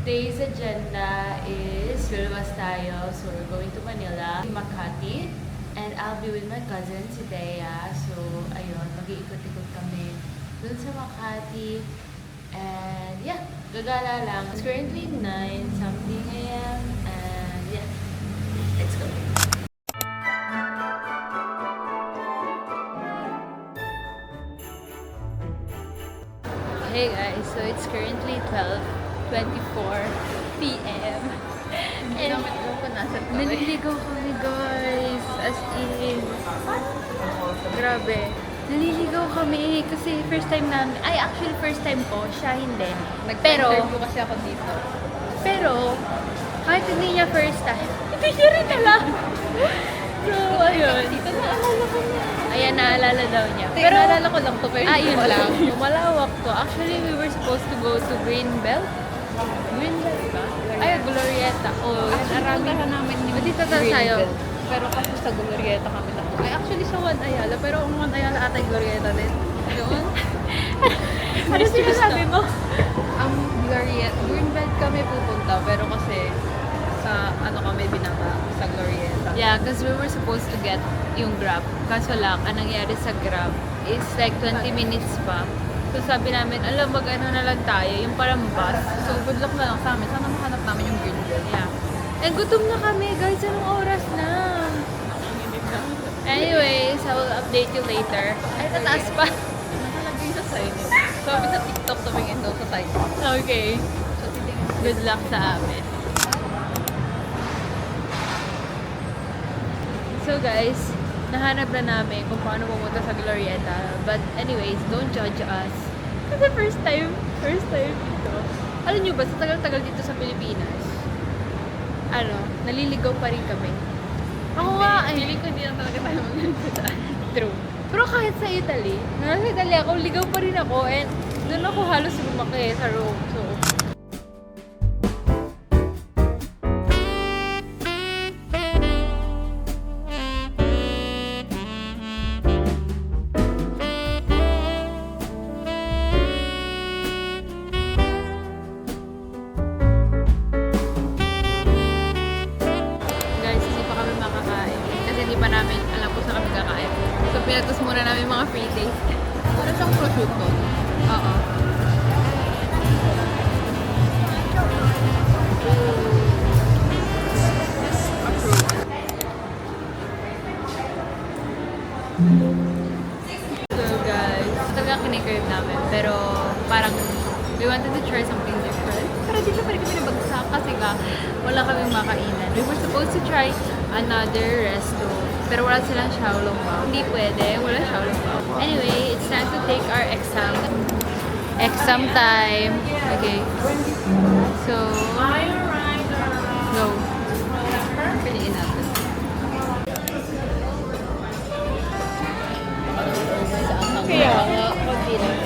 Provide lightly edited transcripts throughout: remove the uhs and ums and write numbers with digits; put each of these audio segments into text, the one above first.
Today's agenda is luluwas tayo. So, we're going to Manila, Makati. And I'll be with my cousin, si Thea. So, ayun, mag-iikot-ikot kami dun sa Makati. And yeah, gagala lang. It's currently 9 something a.m. And yeah, let's go. Hey guys, so it's currently 12:24 p.m. And naliligaw kami guys, as in, grabe. Naliligaw kami kasi first time namin, actually first time ko, siya hindi. Nag-interview kasi ako dito. Pero, kahit hindi niya first time, hindi niya rin alam. So, ayun. Dito naalala ko na. Ayan, naalala daw niya. Pero naalala ko lang to, pero hindi yun ko alam. lang. Malawak to. Actually, we were supposed to go to Greenbelt. Greenbelt ba? Ay, Glorieta. Oh, Puntahan namin yung Dito tayo. Pero kasi sa Glorieta kami na. Ay, actually sa Juan Ayala. Pero ang Juan Ayala atay Glorieta din. Yun. Ano sinasabi mo? Ang Glorieta, Greenbelt kami pupunta, pero kasi sa kami binaba sa Glorieta. Yeah, because we were supposed to get yung Grab. Kaso lang, anong nangyari sa Grab is like 20 minutes pa. So sabi namin, alam, mag-ano na lang tayo, yung parang bus. So good luck na lang sa amin. Sana mahanap namin yung Greenbelt. Yeah. And gutom na kami, guys. Anong oras na? Anyways, I will update you later. Ay, tataas pa. Nakalagay sa sign. Sabi sa TikTok, tumingin daw sa sign. Okay. So titingin. Good luck sa amin. So guys, nahanap na namin kung paano pumunta sa Glorieta. But anyways, don't judge us. Kasi first time dito. Alam nyo ba, sa tagal-tagal dito sa Pilipinas, naliligaw pa rin kami. Ako nga, Feeling ko hindi lang talaga tayo mag-nagsataan. true. Pero kahit sa Italy, nasa Italy ako, ligaw pa rin ako. And doon ako halos lumaki sa Rome. So, guys, hindi pa kami makakain. Kasi hindi pa namin alam kung saan kami kakain. So, pinatos muna namin mga free days. Para siyang prosciutto. Oo. So guys, talaga kinikrave namin. Pero parang we wanted to try something different. Pero dito pa rin kami nabagsak kasi nga wala kaming makainan. We were supposed to try another resto. Pero wala silang Xiaolong Bao. Hindi pwede, wala Xiaolong Bao. Anyway, it's time to take our exam. Exam time. Okay. So, go. Piliin natin. Kaya nga, konti lang.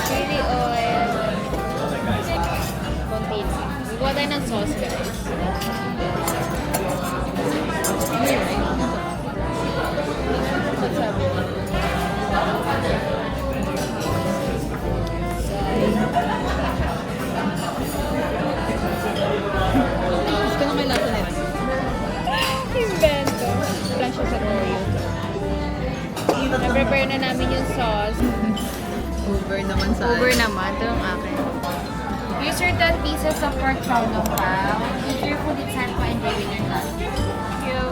Chili oil. Konti lang. Gawa tayo ng sauce, guys. What's up? Gusto ko may lasa nito. Invento. Wala siya sa toyo. Na-prepare na namin yung sauce. Over naman sa Over naman. Ito yung akin. Use your 10 pieces of pork chowder pao. Be careful it's hand and drain your hand. Thank you.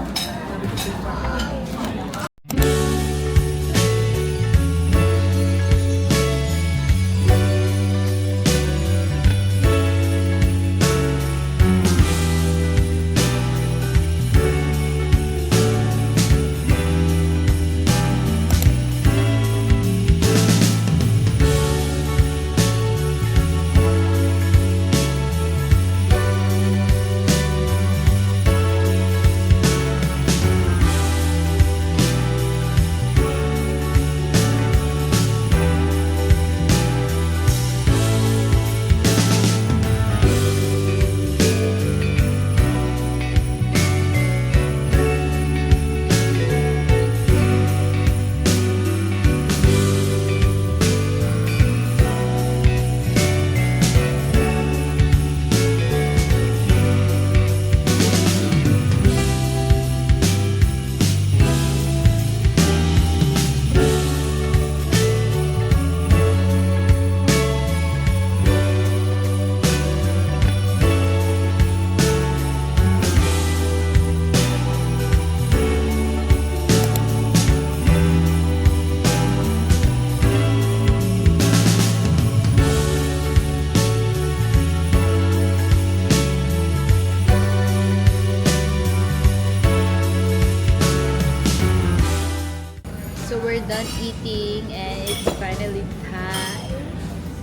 So we're done eating and it's finally time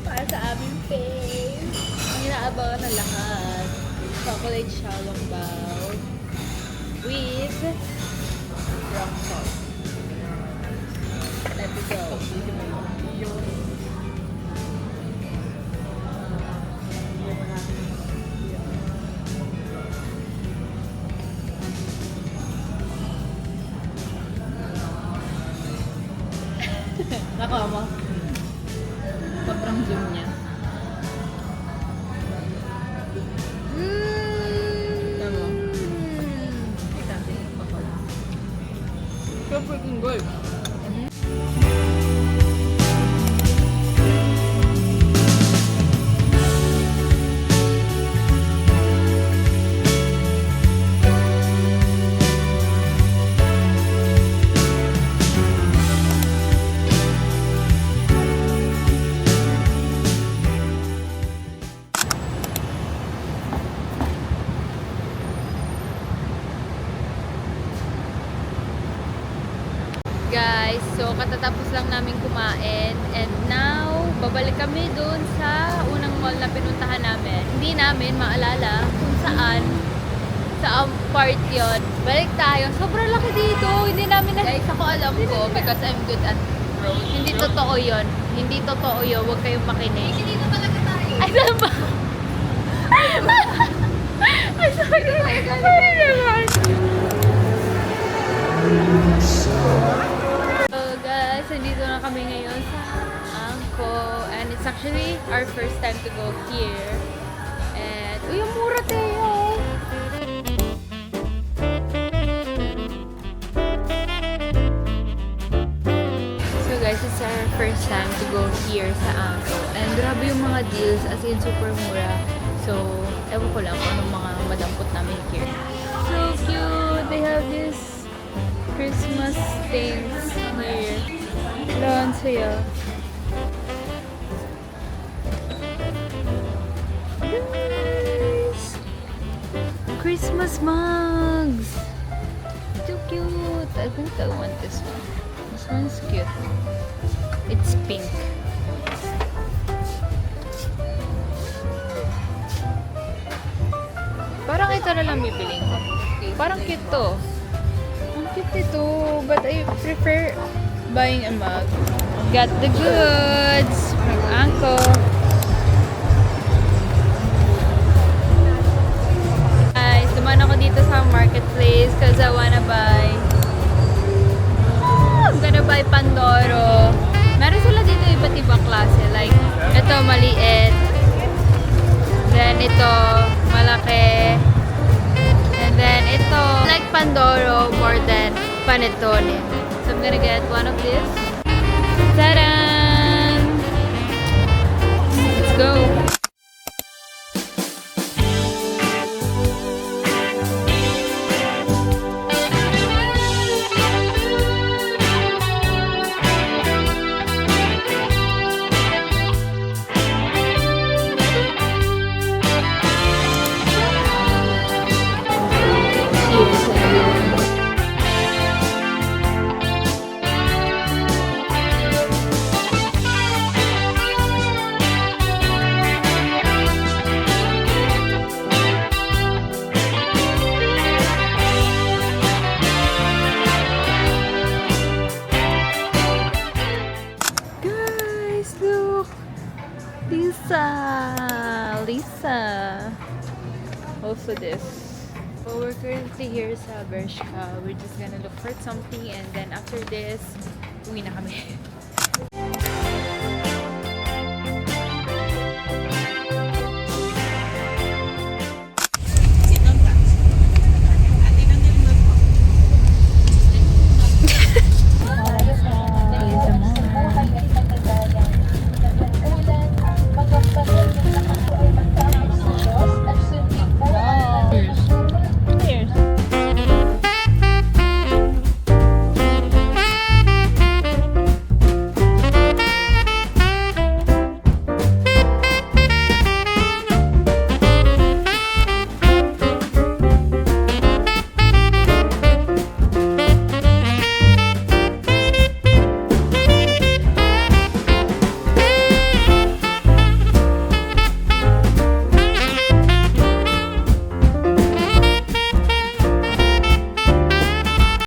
para sa aming face. Ang inaabangan na lahat. Chocolate xiaolong bao with rock salt. Let me go. Naka mo? Sobrang zoom niya. Tama. Kita natin yung bakal. So freaking good. Guys, so katatapos lang namin kumain and now, babalik kami doon sa unang mall na pinuntahan namin. Hindi namin maalala kung saan part yon. Balik tayo. Sobrang laki dito. Hindi namin guys, ako alam ko because I'm good at road. Hindi totoo yon. Hindi totoo yun. Huwag kayong makinig. Hindi dito talaga tayo. Ay, saan ba? Ay, sorry. Sorry naman. So guys, nandito na kami ngayon sa Angko and it's actually our first time to go here. And, uy, ang mura tayo! So guys, it's our first time to go here sa Angko. And grabe yung mga deals, as in super mura. So, ewan ko lang kung anong mga madampot namin here. So cute! They have this Christmas things here. Lawan siya. Guys! Christmas mugs! So cute! I think I want this one. This one's cute. It's pink. Parang ito na lang bibiling ko. Parang cute to. Cute ito, but I prefer buying a mug. Got the goods from Angko. Guys, dumaan ako dito sa marketplace because I wanna buy. I'm gonna buy Pandoro. Meron sila dito iba't ibang klase. Like, ito maliit. Then ito, malaki. And then ito, like Pandoro more than Panettone. So I'm gonna get one of these. Ta-da! Let's go! Lisa. Also this. So we're currently here sa Bershka. We're just gonna look for something and then after this, uwi na kami.